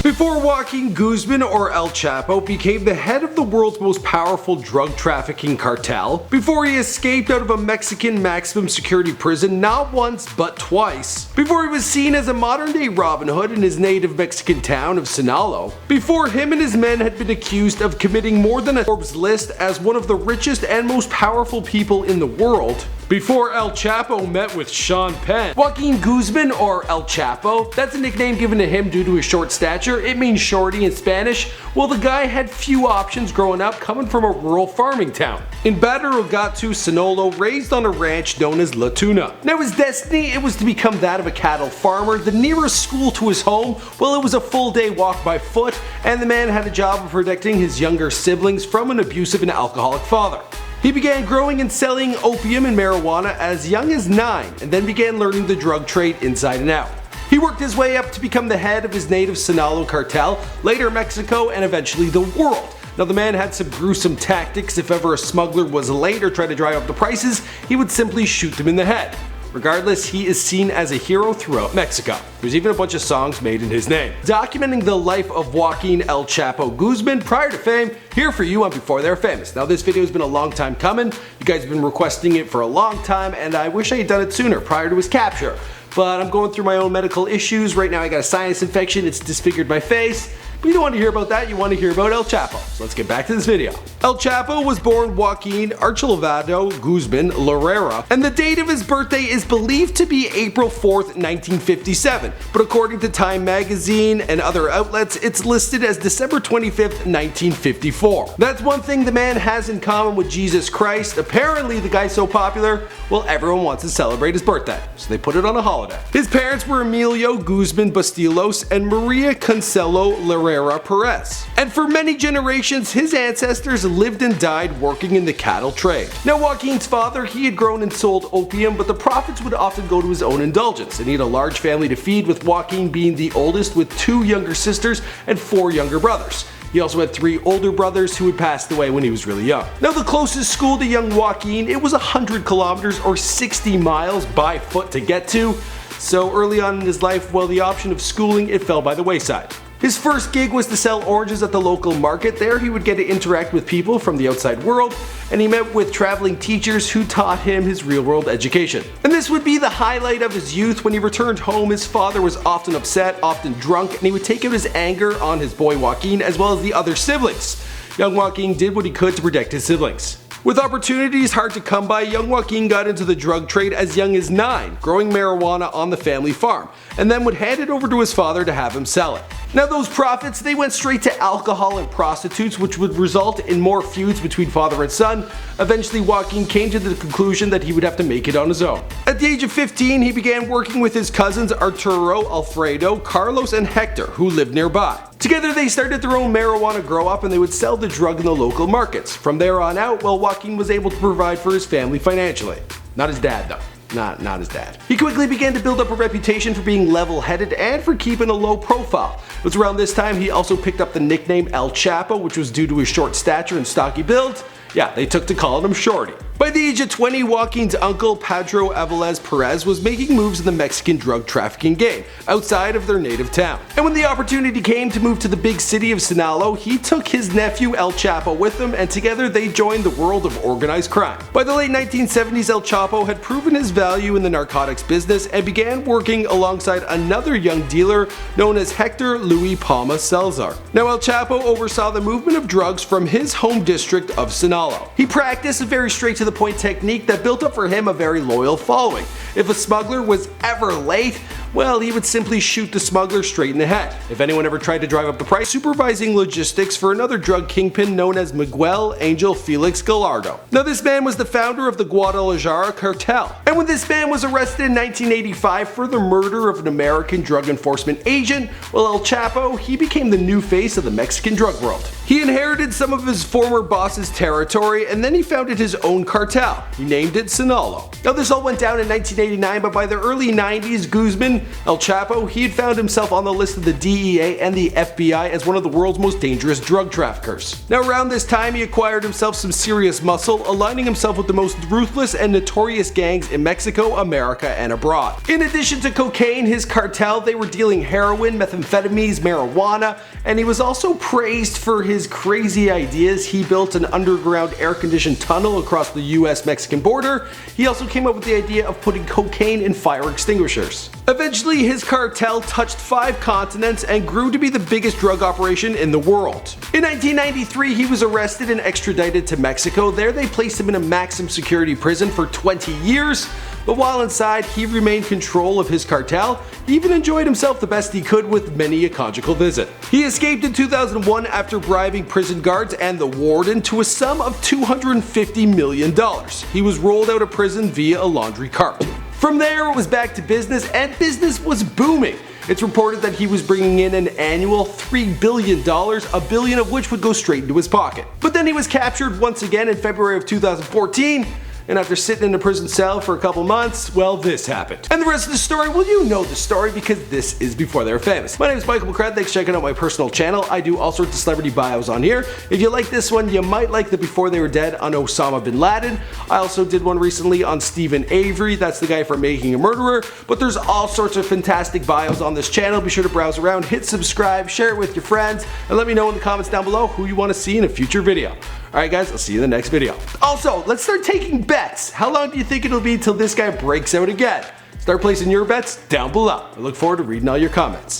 Before Joaquin Guzman, or El Chapo, became the head of the world's most powerful drug trafficking cartel, before he escaped out of a Mexican maximum security prison not once but twice, before he was seen as a modern day Robin Hood in his native Mexican town of Sinalao, before him and his men had been accused of committing more than a Forbes list as one of the richest and most powerful people in the world, before El Chapo met with Sean Penn. Joaquin Guzman, or El Chapo, that's a nickname given to him due to his short stature. It means Shorty in Spanish. Well, the guy had few options growing up, coming from a rural farming town in Badiraguato, Sinaloa, raised on a ranch known as Tuna. Now his destiny, it was to become that of a cattle farmer. The nearest school to his home, well, it was a full day walk by foot, and the man had a job of protecting his younger siblings from an abusive and alcoholic father. He began growing and selling opium and marijuana as young as 9, and then began learning the drug trade inside and out. He worked his way up to become the head of his native Sinaloa Cartel, later Mexico, and eventually the world. Now the man had some gruesome tactics. If ever a smuggler was late or tried to drive up the prices, he would simply shoot them in the head. Regardless, he is seen as a hero throughout Mexico. There's even a bunch of songs made in his name. Documenting the life of Joaquin El Chapo Guzman prior to fame, here for you on Before They're Famous. Now this video has been a long time coming. You guys have been requesting it for a long time, and I wish I had done it sooner, prior to his capture. But I'm going through my own medical issues. Right now I got a sinus infection, it's disfigured my face. But you don't want to hear about that, you want to hear about El Chapo. So let's get back to this video. El Chapo was born Joaquin Archuleta Guzman Larrera, and the date of his birthday is believed to be April 4th, 1957. But according to Time magazine and other outlets, it's listed as December 25th, 1954. That's one thing the man has in common with Jesus Christ. Apparently the guy's so popular, well, everyone wants to celebrate his birthday, so they put it on a holiday. His parents were Emilio Guzman Bastilos and Maria Consuelo Larrera Perez. And for many generations, his ancestors lived and died working in the cattle trade. Now Joaquin's father, he had grown and sold opium, but the profits would often go to his own indulgence, and he had a large family to feed, with Joaquin being the oldest with 2 younger sisters and 4 younger brothers. He also had 3 older brothers who had passed away when he was really young. Now the closest school to young Joaquin, it was 100 kilometers or 60 miles by foot to get to, so early on in his life, well, the option of schooling, it fell by the wayside. His first gig was to sell oranges at the local market. There he would get to interact with people from the outside world, and he met with traveling teachers who taught him his real-world education. And this would be the highlight of his youth. When he returned home, his father was often upset, often drunk, and he would take out his anger on his boy Joaquin as well as the other siblings. Young Joaquin did what he could to protect his siblings. With opportunities hard to come by, young Joaquin got into the drug trade as young as 9, growing marijuana on the family farm, and then would hand it over to his father to have him sell it. Now those profits, they went straight to alcohol and prostitutes, which would result in more feuds between father and son. Eventually Joaquin came to the conclusion that he would have to make it on his own. At the age of 15, he began working with his cousins Arturo, Alfredo, Carlos, and Hector, who lived nearby. Together they started their own marijuana grow-up, and they would sell the drug in the local markets. From there on out, well, Joaquin was able to provide for his family financially. Not his dad though. Not his dad. He quickly began to build up a reputation for being level-headed and for keeping a low profile. It was around this time he also picked up the nickname El Chapo, which was due to his short stature and stocky build. Yeah, they took to calling him Shorty. By the age of 20, Joaquin's uncle, Pedro Avilés Perez, was making moves in the Mexican drug trafficking game, outside of their native town. And when the opportunity came to move to the big city of Sinalao, he took his nephew El Chapo with him, and together they joined the world of organized crime. By the late 1970s, El Chapo had proven his value in the narcotics business and began working alongside another young dealer known as Hector Luis Palma Salazar. Now El Chapo oversaw the movement of drugs from his home district of Sinalao. He practiced a very straight to the point technique that built up for him a very loyal following. If a smuggler was ever late, well, he would simply shoot the smuggler straight in the head. If anyone ever tried to drive up the price, supervising logistics for another drug kingpin known as Miguel Angel Felix Gallardo. Now this man was the founder of the Guadalajara Cartel. And when this man was arrested in 1985 for the murder of an American drug enforcement agent, well, El Chapo, he became the new face of the Mexican drug world. He inherited some of his former boss's territory, and then he founded his own cartel. He named it Sinalao. Now this all went down in 1989, but by the early 90s, Guzman, El Chapo, he had found himself on the list of the DEA and the FBI as one of the world's most dangerous drug traffickers. Now around this time he acquired himself some serious muscle, aligning himself with the most ruthless and notorious gangs in Mexico, America, and abroad. In addition to cocaine, his cartel, they were dealing heroin, methamphetamines, marijuana, and he was also praised for his crazy ideas. He built an underground air-conditioned tunnel across the US-Mexican border. He also came up with the idea of putting cocaine in fire extinguishers. Eventually, his cartel touched 5 continents and grew to be the biggest drug operation in the world. In 1993, he was arrested and extradited to Mexico. There they placed him in a maximum security prison for 20 years. But while inside, he remained control of his cartel. He even enjoyed himself the best he could with many a conjugal visit. He escaped in 2001 after bribing prison guards and the warden to a sum of $250 million. He was rolled out of prison via a laundry cart. From there, it was back to business, and business was booming. It's reported that he was bringing in an annual $3 billion, $1 billion of which would go straight into his pocket. But then he was captured once again in February of 2014. And after sitting in a prison cell for a couple months, well, this happened. And the rest of the story, well, you know the story because this is Before They Were Famous. My name is Michael McCred, thanks for checking out my personal channel. I do all sorts of celebrity bios on here. If you like this one, you might like the Before They Were Dead on Osama bin Laden. I also did one recently on Stephen Avery, that's the guy from Making a Murderer. But there's all sorts of fantastic bios on this channel. Be sure to browse around, hit subscribe, share it with your friends, and let me know in the comments down below who you want to see in a future video. Alright guys, I'll see you in the next video. Also, let's start taking bets. How long do you think it'll be till this guy breaks out again? Start placing your bets down below. I look forward to reading all your comments.